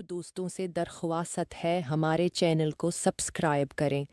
दोस्तों से दरख्वास्त है हमारे चैनल को सब्सक्राइब करें।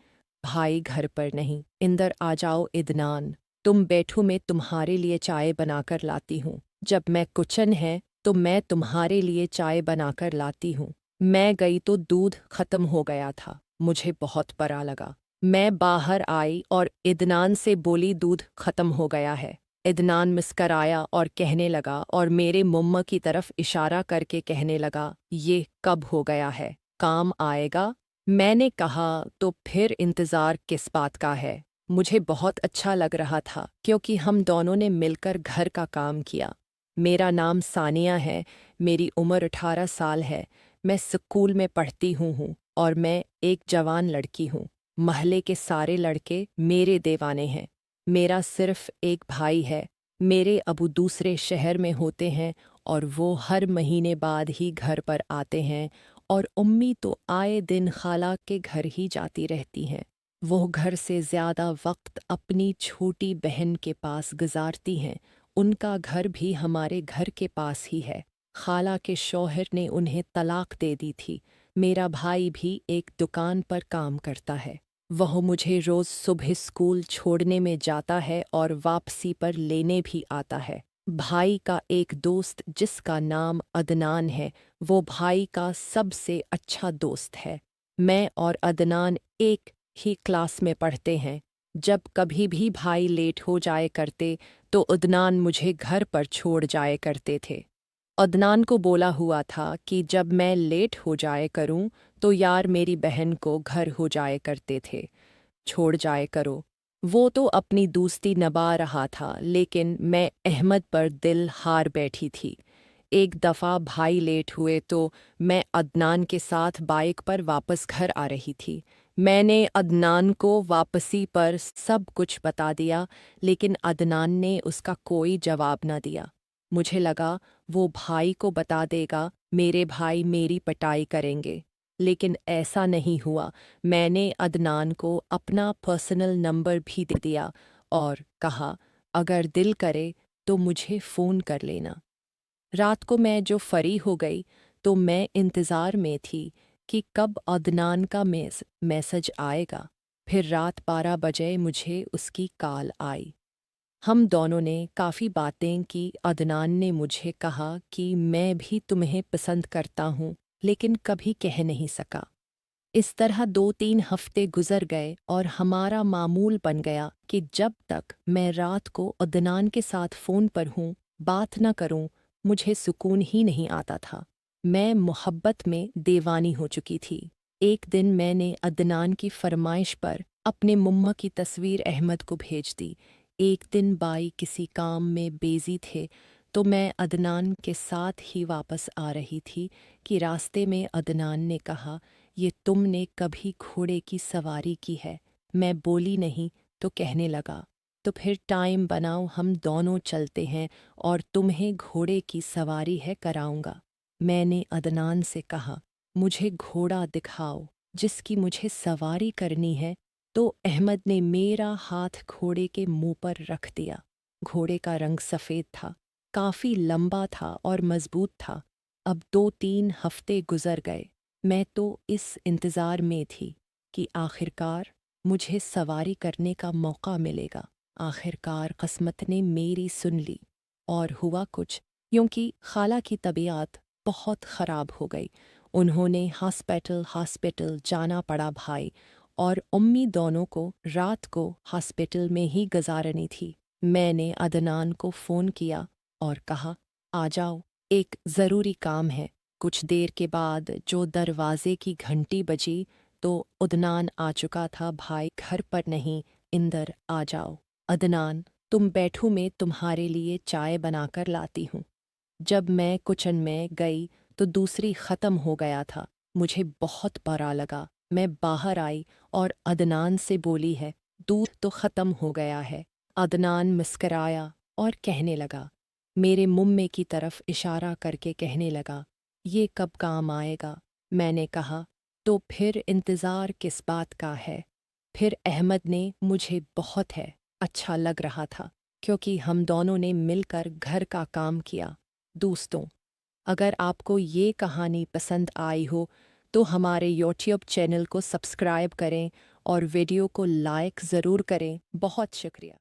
भाई घर पर नहीं, इंदर आ जाओ इदनान। तुम बैठो, मैं तुम्हारे लिए चाय बनाकर लाती हूँ। जब मैं किचन है तो मैं तुम्हारे लिए चाय बनाकर लाती हूँ। मैं गई तो दूध खत्म हो गया था। मुझे बहुत बुरा लगा। मैं बाहर आई और इदनान से बोली दूध खत्म हो गया है। इदनान मुस्कराया और कहने लगा और मेरे मुम्मा की तरफ इशारा करके कहने लगा, ये कब हो गया है, काम आएगा। मैंने कहा, तो फिर इंतज़ार किस बात का है। मुझे बहुत अच्छा लग रहा था क्योंकि हम दोनों ने मिलकर घर का काम किया। मेरा नाम सानिया है, मेरी उम्र 18 साल है। मैं स्कूल में पढ़ती हूँ और मैं एक जवान लड़की हूँ। महल्ले के सारे लड़के मेरे दीवाने हैं। मेरा सिर्फ एक भाई है। मेरे अबू दूसरे शहर में होते हैं और वो हर महीने बाद ही घर पर आते हैं, और उम्मी तो आए दिन खाला के घर ही जाती रहती हैं। वो घर से ज़्यादा वक्त अपनी छोटी बहन के पास गुजारती हैं। उनका घर भी हमारे घर के पास ही है। खाला के शौहर ने उन्हें तलाक दे दी थी। मेरा भाई भी एक दुकान पर काम करता है। वह मुझे रोज़ सुबह स्कूल छोड़ने में जाता है और वापसी पर लेने भी आता है। भाई का एक दोस्त जिसका नाम अदनान है, वो भाई का सबसे अच्छा दोस्त है। मैं और अदनान एक ही क्लास में पढ़ते हैं। जब कभी भी भाई लेट हो जाए करते तो अदनान मुझे घर पर छोड़ जाए करते थे। अदनान को बोला हुआ था कि जब मैं लेट हो जाए करूं तो यार मेरी बहन को घर हो जाए करते थे, छोड़ जाए करो। वो तो अपनी दोस्ती निभा रहा था, लेकिन मैं अहमद पर दिल हार बैठी थी। एक दफ़ा भाई लेट हुए तो मैं अदनान के साथ बाइक पर वापस घर आ रही थी। मैंने अदनान को वापसी पर सब कुछ बता दिया, लेकिन अदनान ने उसका कोई जवाब न दिया। मुझे लगा वो भाई को बता देगा, मेरे भाई मेरी पिटाई करेंगे, लेकिन ऐसा नहीं हुआ। मैंने अदनान को अपना पर्सनल नंबर भी दे दिया और कहा, अगर दिल करे तो मुझे फ़ोन कर लेना। रात को मैं जो फरी हो गई तो मैं इंतज़ार में थी कि कब अदनान का मैसेज आएगा। फिर रात 12 बजे मुझे उसकी कॉल आई। हम दोनों ने काफ़ी बातें की। अदनान ने मुझे कहा कि मैं भी तुम्हें पसंद करता हूँ, लेकिन कभी कह नहीं सका। इस तरह 2-3 हफ्ते गुजर गए और हमारा मामूल बन गया कि जब तक मैं रात को अदनान के साथ फ़ोन पर हूँ, बात न करूँ, मुझे सुकून ही नहीं आता था। मैं मोहब्बत में दीवानी हो चुकी थी। एक दिन मैंने अदनान की फरमाइश पर अपने मुम्मा की तस्वीर अहमद को भेज दी। एक दिन बाई किसी काम में बिज़ी थे तो मैं अदनान के साथ ही वापस आ रही थी कि रास्ते में अदनान ने कहा, ये तुमने कभी घोड़े की सवारी की है? मैं बोली नहीं तो कहने लगा, तो फिर टाइम बनाओ, हम दोनों चलते हैं और तुम्हें घोड़े की सवारी है कराऊंगा। मैंने अदनान से कहा, मुझे घोड़ा दिखाओ जिसकी मुझे सवारी करनी है। तो अहमद ने मेरा हाथ घोड़े के मुंह पर रख दिया। घोड़े का रंग सफ़ेद था, काफ़ी लंबा था और मजबूत था। अब 2-3 हफ्ते गुजर गए। मैं तो इस इंतज़ार में थी कि आखिरकार मुझे सवारी करने का मौका मिलेगा। आखिरकार किस्मत ने मेरी सुन ली और हुआ कुछ यूं कि खाला की तबीयत बहुत ख़राब हो गई। उन्होंने हॉस्पिटल जाना पड़ा। भाई और उम्मी दोनों को रात को हॉस्पिटल में ही गुजारनी थी। मैंने अदनान को फ़ोन किया और कहा, आ जाओ, एक ज़रूरी काम है। कुछ देर के बाद जो दरवाजे की घंटी बजी तो अदनान आ चुका था। भाई घर पर नहीं, इंदर आ जाओ। अदनान, तुम बैठो, मैं तुम्हारे लिए चाय बनाकर लाती हूँ। जब मैं किचन में गई तो दूसरी ख़त्म हो गया था। मुझे बहुत बुरा लगा। मैं बाहर आई और अदनान से बोली है, दूध तो ख़त्म हो गया है। अदनान मुस्कराया और कहने लगा, मेरे मुम्मे की तरफ इशारा करके कहने लगा, ये कब काम आएगा। मैंने कहा, तो फिर इंतज़ार किस बात का है। फिर अहमद ने मुझे बहुत है अच्छा लग रहा था क्योंकि हम दोनों ने मिलकर घर का काम किया। दोस्तों, अगर आपको ये कहानी पसंद आई हो तो हमारे यूट्यूब चैनल को सब्सक्राइब करें और वीडियो को लाइक ज़रूर करें। बहुत शुक्रिया।